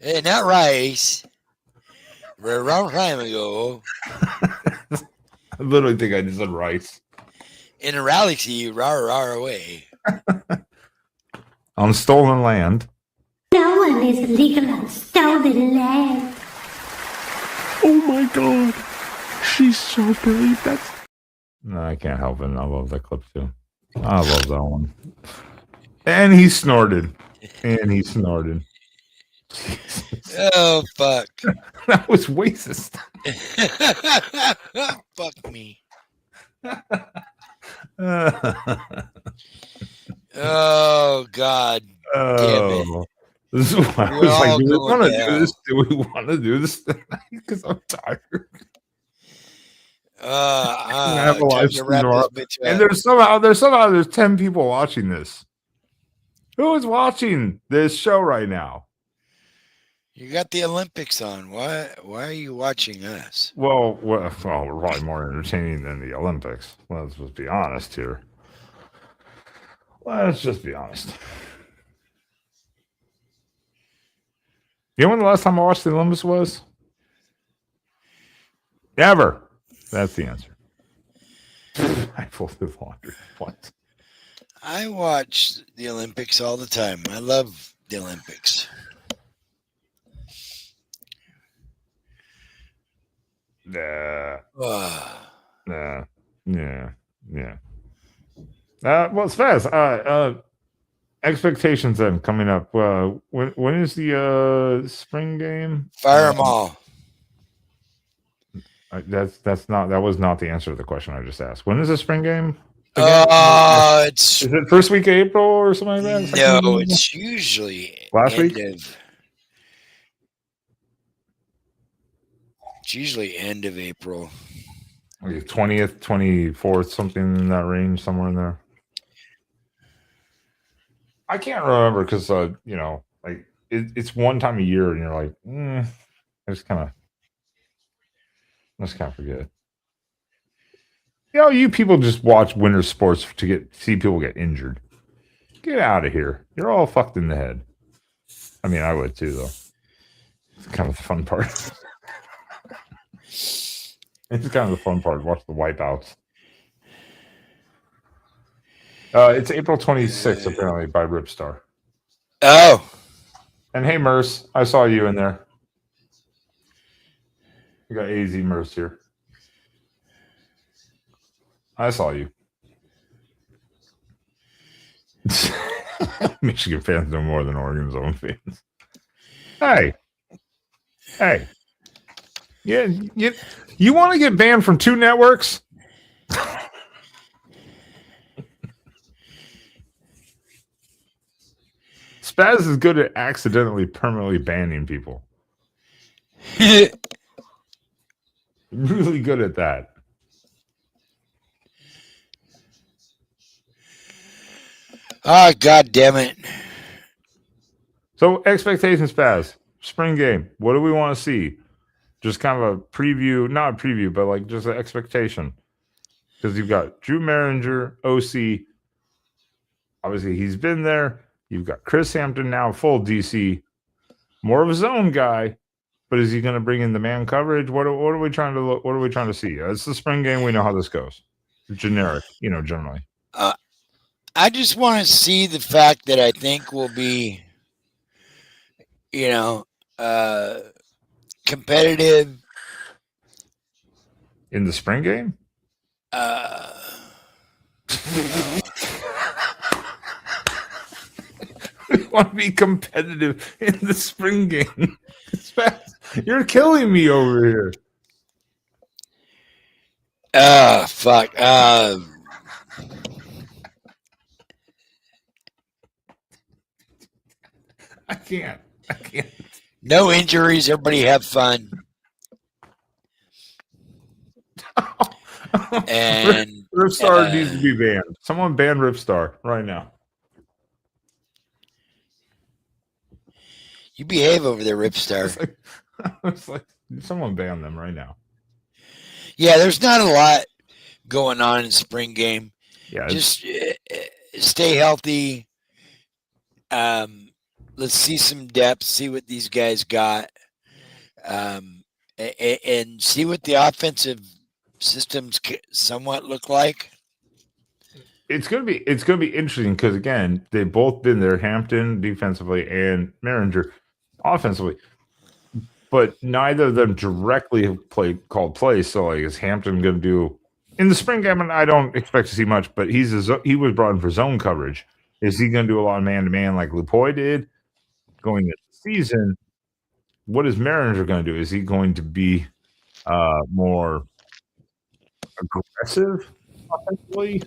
Hey, not rice. A long time ago. I literally think I just said rice. In a galaxy, rar away. On stolen land. No one is illegal on stolen land. Oh my God, she's so brave. That's. No, I can't help it. I love that clip too. I love that one. And he snorted. Jesus. Oh, fuck. That was racist. Fuck me. Oh, God. Damn it. This is why I was like, do we want to do this? Do we want to do this tonight? Because I'm tired. Time to wrap this bitch up. And there's 10 people watching this. Who is watching this show right now? You got the Olympics on. Why are you watching us? Well, we're probably more entertaining than the Olympics. Let's just be honest here. Let's just be honest. You know when the last time I watched the Olympics was? Never. That's the answer. I folded laundry. What? I watch the Olympics all the time. I love the Olympics. Nah. Oh. Yeah. Well, it's fast. Expectations then coming up. When is the spring game? Fire them all. That was not the answer to the question I just asked. When is the spring game? Again? It's Is it first week of April or something like that? Second no, week of April? it's usually Last end week? of. It's usually end of April. 20th, 24th, something in that range, somewhere in there. I can't remember because like it's one time a year, and you're like, I just kind of forget. You people just watch winter sports to see people get injured. Get out of here! You're all fucked in the head. I mean, I would too, though. It's kind of the fun part. It's kind of the fun part. Watch the wipeouts. It's April 26th, apparently, by Ripstar. Oh, And hey, Merce, I saw you in there. We got AZ Merce here. I saw you. Michigan fans know more than Oregon's own fans. Hey. Yeah, you want to get banned from 2 networks? Spaz is good at accidentally permanently banning people. Really good at that. God damn it. So expectations, Spaz. Spring game. What do we want to see? Just kind of a preview, not a preview, but like just an expectation. Because you've got Drew Maringer, OC. Obviously, he's been there. You've got Chris Hampton now, full DC. More of a zone guy, but is he going to bring in the man coverage? What are we trying to look? What are we trying to see? It's the spring game. We know how this goes. Generic, generally. I just want to see the fact that I think will be, competitive In the spring game? We want to be competitive in the spring game. You're killing me over here. Fuck. I can't. No injuries. Everybody have fun. And Ripstar needs to be banned. Someone ban Ripstar right now. You behave over there, Ripstar. It's like someone ban them right now. Yeah, there's not a lot going on in spring game. Yeah, just stay healthy. Let's see some depth. See what these guys got, and see what the offensive systems somewhat look like. It's gonna be interesting because again, they've both been there, Hampton defensively and Maringer offensively, but neither of them directly have called plays. So like, is Hampton going to do in the spring game? And I don't expect to see much, but he was brought in for zone coverage. Is he going to do a lot of man to man like Lupoy did going into the season? What is Maringer going to do? Is he going to be more aggressive offensively?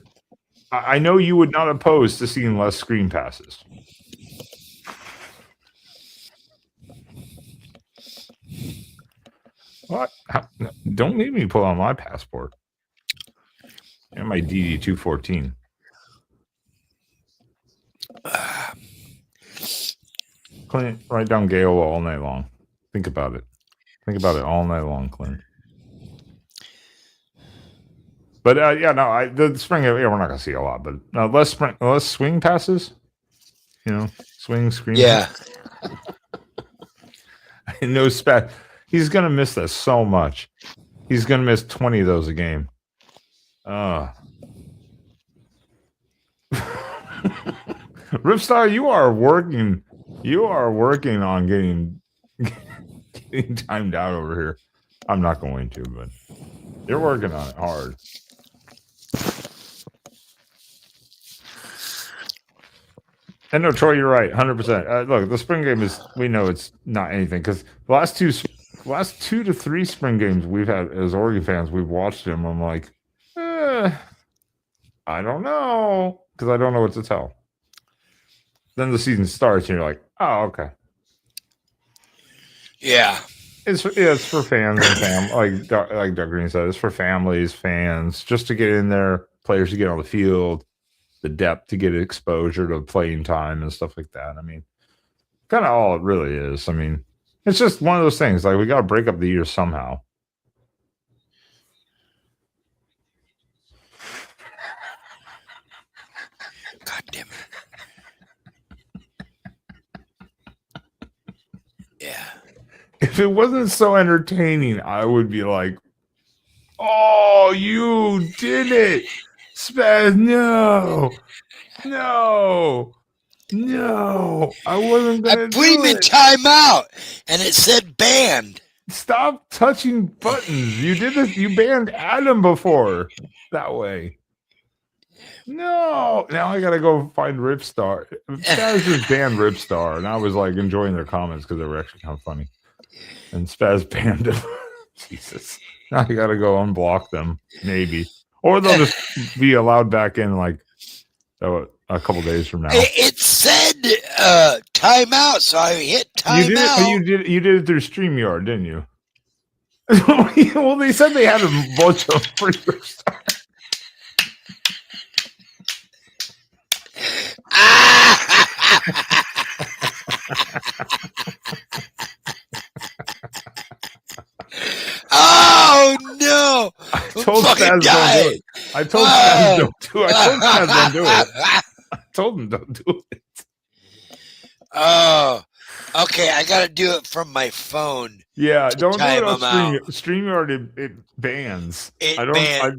I know you would not oppose to seeing less screen passes. What? Don't make me pull out my passport and my DD 214. Clint, write down Gaiola all night long. Think about it. Think about it all night long, Clint. But the spring. Yeah, we're not gonna see a lot, but less swing passes. Swing screen. Yeah. I know Spat. He's gonna miss that so much. He's gonna miss 20 of those a game. Ripstar, you are working on getting timed out over here. I'm not going to, but you're working on it hard. And no, Troy, you're right, 100%. Look, the spring game we know it's not anything because the last two last 2 to 3 spring games we've had as Oregon fans, we've watched them. I'm like, I don't know, because I don't know what to tell. Then the season starts, and you're like, oh, okay. Yeah. It's for fans and like Doug Green said, it's for families, fans, just to get in there, players to get on the field, the depth to get exposure to playing time and stuff like that. I mean, kind of all it really is. I mean, it's just one of those things. Like, we got to break up the year somehow. God damn it. Yeah. If it wasn't so entertaining, I would be like, oh, you did it. Spaz, no. I wasn't going to do put him in it. timeout, and it said banned. Stop touching buttons. You did this. You banned Adam before that way. No. Now I got to go find Ripstar. Spaz just banned Ripstar, and I was like enjoying their comments because they were actually kind of funny. And Spaz banned him. Jesus. Now I got to go unblock them, maybe. Or they'll just be allowed back in like a couple days from now. It said timeout, so I hit timeout. You did it through StreamYard, didn't you? Well, they said they had a bunch of free Ripstar. Oh no! I told Spaz don't do it. I told Spaz don't do it. I told him don't do it. Oh, okay. I gotta do it from my phone. Yeah, don't do it on StreamYard. StreamYard. It bans. It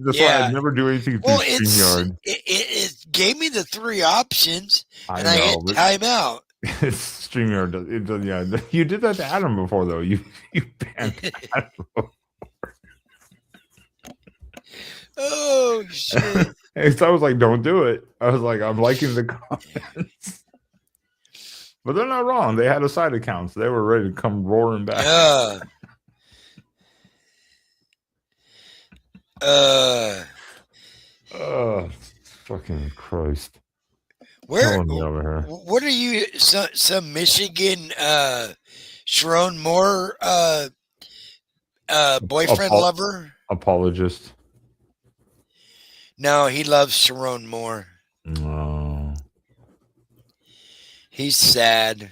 That's why I never do anything through StreamYard. It gave me the 3 options, I hit timeout. It's StreamYard. Yeah, you did that to Adam before, though. You banned Adam before. Oh shit! So I was like, "Don't do it." I was like, "I'm liking the comments," but they're not wrong. They had a side account, so they were ready to come roaring back. Fucking Christ! Where? Over here. What are you? Some Michigan Sharon Moore boyfriend lover? Apologist. No, he loves Sharon Moore. No. He's sad.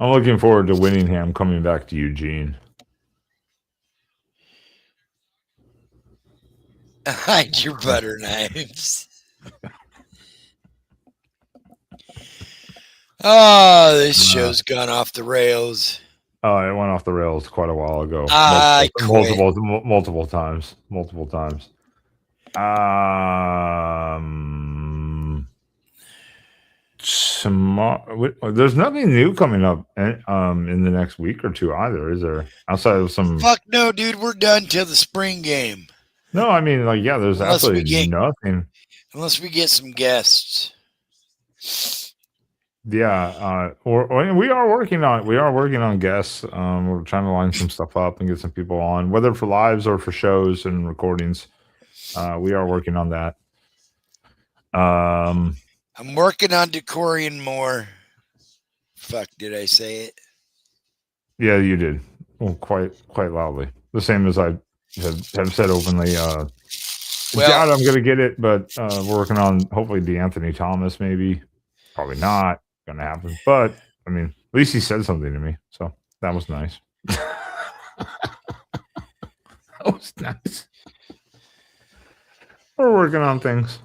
I'm looking forward to Winningham coming back to Eugene. Hide your butter knives. Oh, this show's gone off the rails. Oh, it went off the rails quite a while ago. Multiple times. There's nothing new coming up in the next week or two either, is there? Outside of some. Fuck no, dude. We're done till the spring game. No, I mean, like, yeah, there's absolutely nothing. Unless we get some guests. Yeah, we are working on guests. We're trying to line some stuff up and get some people on, whether for lives or for shows and recordings. We are working on that. I'm working on Decorian more. Fuck, did I say it? Yeah, you did. Well, quite loudly. The same as I have said openly. Doubt I'm going to get it, but we're working on hopefully DeAnthony Thomas. Maybe, probably not going to happen. But I mean, at least he said something to me, so that was nice. That was nice. We're working on things.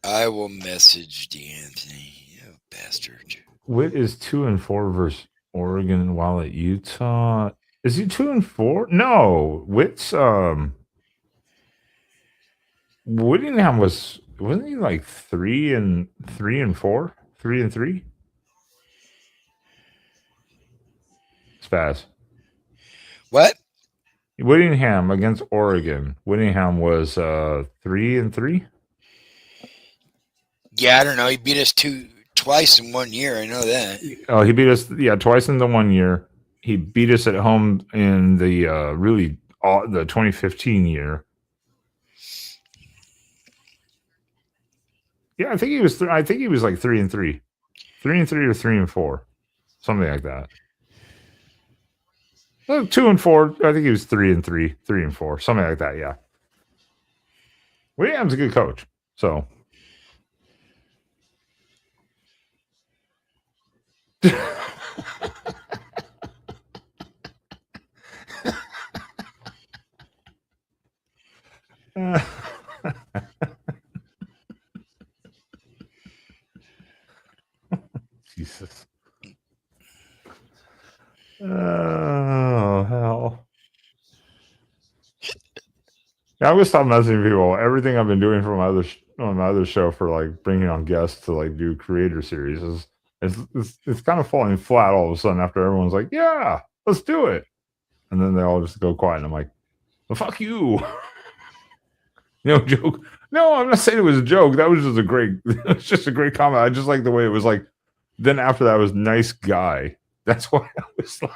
I will message DeAnthony, you bastard. Witt is 2-4 versus Oregon while at Utah. Is he 2-4? No, Witt's Whittingham wasn't he like 3-4, 3-3? Spaz. What? Whittingham against Oregon. Whittingham was 3-3. Yeah, I don't know. He beat us 20 twice in 1 year. I know that. Oh, he beat us, twice in the 1 year. He beat us at home in the the 2015 year. Yeah, I think he was. I think he was like 3-3, 3-3 or 3-4, something like that. 2-4. I think he was 3-3, 3-4, something like that. Yeah. William's a good coach, so. Jesus. Oh, hell. Yeah, I'm gonna stop messaging people. Everything I've been doing for my other show for like bringing on guests to like do creator series it's kind of falling flat all of a sudden after everyone's like, yeah, let's do it, and then they all just go quiet, and I'm like, well, fuck you. Joke. No, I'm not saying it was a joke. That was just a great comment. I just like the way it was like. Then after that was nice guy. That's why I was like,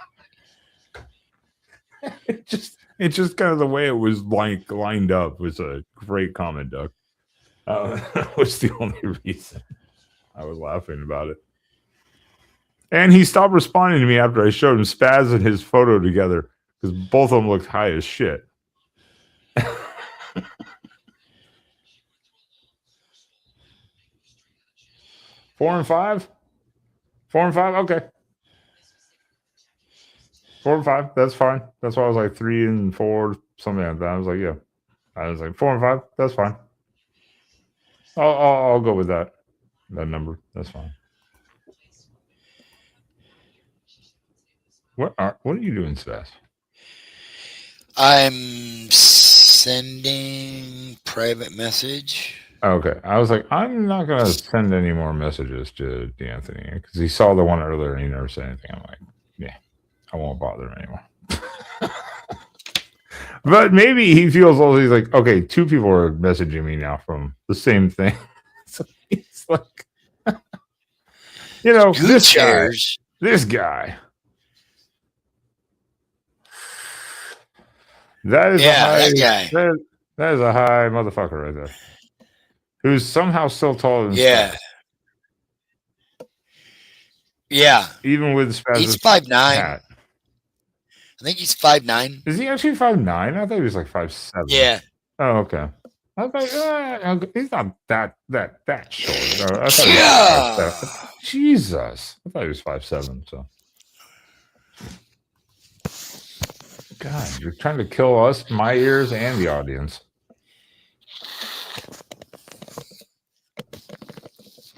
it's just kind of the way it was like lined up was a great comment, Doug. That was the only reason I was laughing about it. And he stopped responding to me after I showed him Spaz and his photo together because both of them looked high as shit. 4 and 5? 4 and 5? Okay. 4 and 5. That's fine. That's why I was like 3 and 4, something like that. I was like, yeah. I was like 4 and 5. That's fine. I'll go with that number. That's fine. What are you doing, Spaz? I'm sending private message. Okay. I was like, I'm not going to send any more messages to D'Anthony because he saw the one earlier and he never said anything. I'm like, yeah, I won't bother him anymore. But maybe he feels also, he's like, okay, 2 people are messaging me now from the same thing. So he's like, this guy. That is that guy. That is a high motherfucker right there. Who's somehow still taller than Spaz. Yeah. Even with Spaz. He's 5'9". I think he's 5'9". Is he actually 5'9"? I thought he was like 5'7". Yeah. Oh, okay. I was like, he's not that short. I thought he was 5'7". Jesus. I thought he was 5'7", so. God, you're trying to kill us, my ears, and the audience.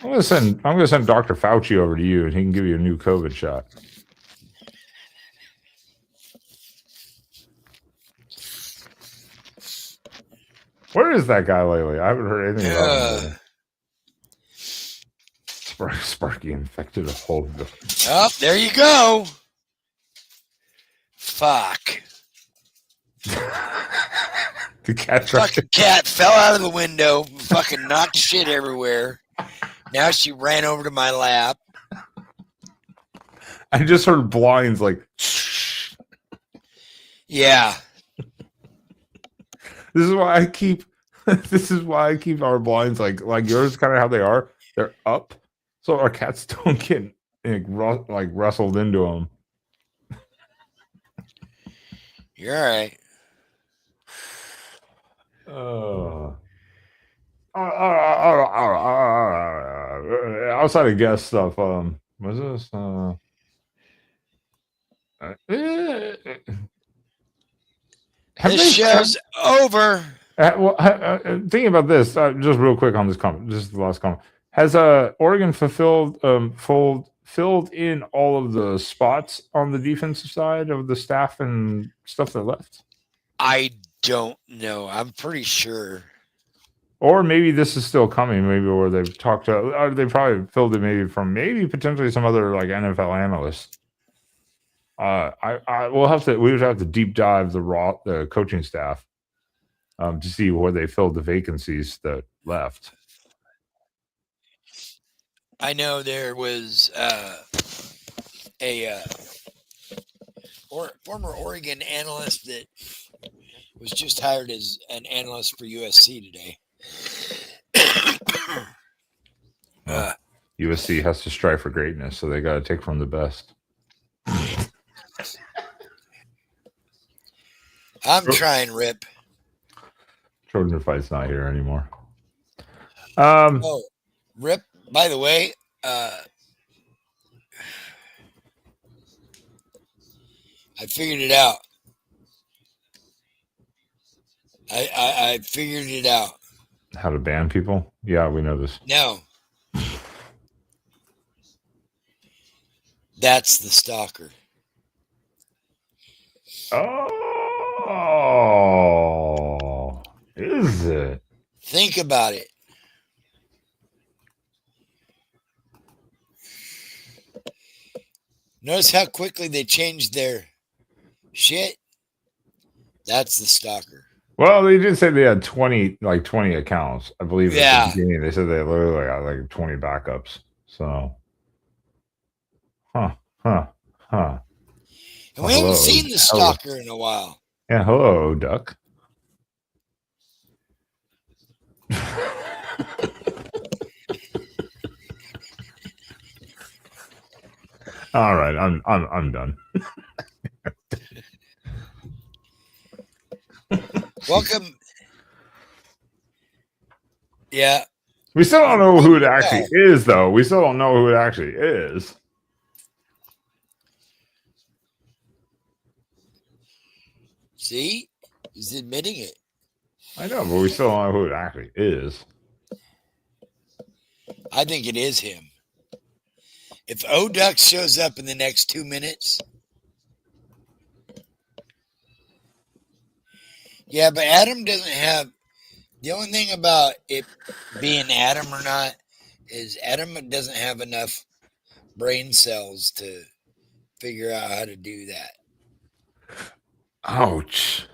I'm gonna send Dr. Fauci over to you, and he can give you a new COVID shot. Where is that guy lately? I haven't heard anything about him. Sparky infected a whole. Oh, there you go. Fuck. The cat. Fucking cat fell out of the window. Fucking knocked shit everywhere. Now she ran over to my lap. I just heard blinds like. Yeah. This is why I keep our blinds like yours, kind of how they are. They're up, so our cats don't get like rustled into them. You're all right. Outside of guest stuff, what's this? This show's over. Thinking about this, just real quick on this comment, just the last comment. Has Oregon filled in all of the spots on the defensive side of the staff and stuff that left? I don't know. I'm pretty sure. Or maybe this is still coming. Maybe where they've talked to, they probably filled it maybe from potentially some other like NFL analysts. We would have to deep dive the coaching staff to see where they filled the vacancies that left. I know there was a former Oregon analyst that was just hired as an analyst for USC today. USC has to strive for greatness, so they got to take from the best. I'm trying, Rip. Trojan Fight's not here anymore. Oh, Rip, by the way, I figured it out. I figured it out. How to ban people? Yeah, we know this. No. That's the stalker. Oh, is it? Think about it. Notice how quickly they changed their shit. That's the stalker. Well, they did say they had 20 accounts. I believe Yeah. at the beginning they said they literally got like 20 backups. So, huh. And we haven't seen the stalker in a while. Yeah, hello, Duck. All right, I'm done. Welcome. Yeah. We still don't know who it actually is, though. We still don't know who it actually is. See? He's admitting it. I know, but we still don't know who it actually is. I think it is him. If O-Duck shows up in the next 2 minutes. Yeah, but Adam doesn't have. The only thing about it being Adam or not is Adam doesn't have enough brain cells to figure out how to do that. Ouch.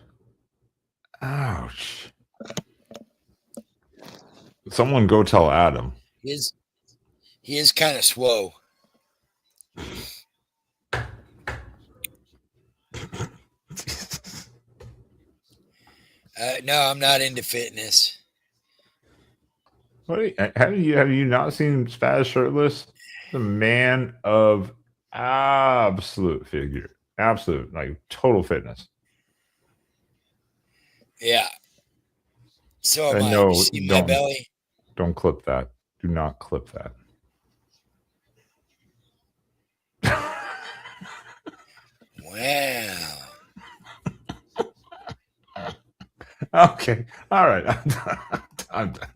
Someone go tell Adam. He is kind of swole. No, I'm not into fitness. What? Have you not seen Spaz shirtless? The man of absolute figure, absolute total fitness. Yeah. So am I. No, You see my belly? Don't clip that. Do not clip that. Wow. Okay. All right. I'm done.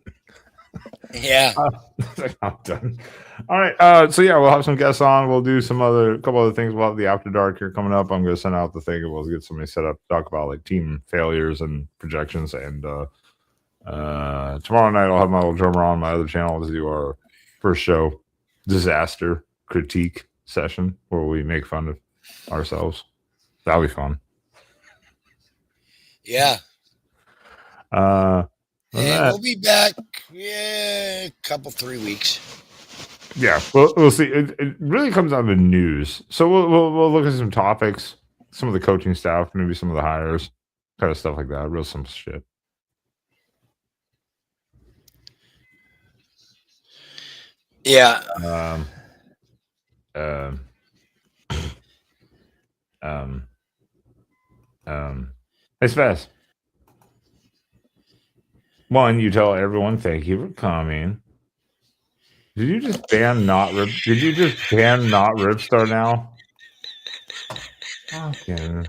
Yeah. I'm done. All right. So yeah, we'll have some guests on. We'll do couple other things. We'll have the After Dark here coming up. I'm going to send out the thing and we'll get somebody set up to talk about team failures and projections. And tomorrow night I'll have my little drummer on my other channel to do our first show disaster critique session where we make fun of ourselves. That'll be fun. Yeah. And we'll be back. Yeah, a couple 3 weeks. Yeah, we'll see. It really comes down to news. So we'll look at some topics, some of the coaching staff, maybe some of the hires, kind of stuff like that. Real simple shit. Yeah. Hey, Spaz. One, you tell everyone thank you for coming. Did you just ban not Rip? Did you just ban not Ripstar now? Fucking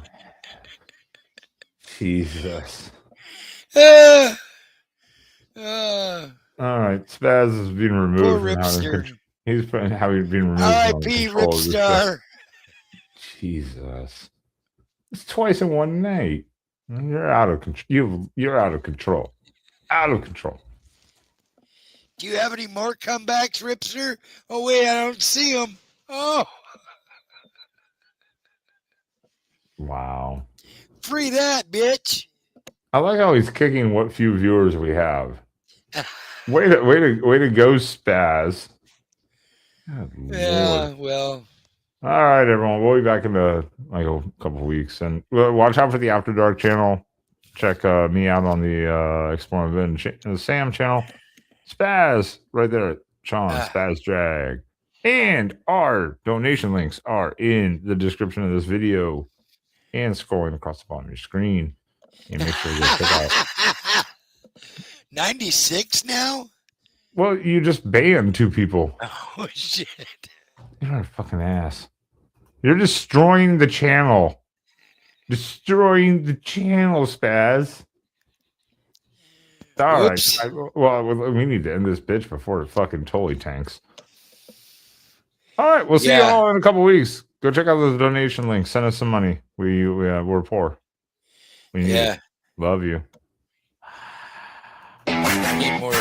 Jesus. All right, Spaz is being removed from having Ripster. he's being removed. R.I.P. Ripstar. Jesus. It's twice in one night. You're out of control. You're out of control. Out of control. Do you have any more comebacks, Ripster? Oh, wait, I don't see them. Oh. Wow. Free that, bitch. I like how he's kicking what few viewers we have. Way to go, Spaz. Good Yeah, Lord. well, All right, everyone. We'll be back in like a couple of weeks, and watch out for the After Dark channel. Check me out on the Exploring the Sam channel. Spaz right there, Sean Spaz Drag, and our donation links are in the description of this video and scrolling across the bottom of your screen. And make sure you go check out. 96 now? Well, you just banned 2 people. Oh shit! You're a fucking ass. You're destroying the channel. Destroying the channel, Spaz. All Whoops. right. Well, we need to end this bitch before it fucking totally tanks. All right. We'll see you all in a couple weeks. Go check out those donation links. Send us some money. We're poor. We need it. Love you. I need more.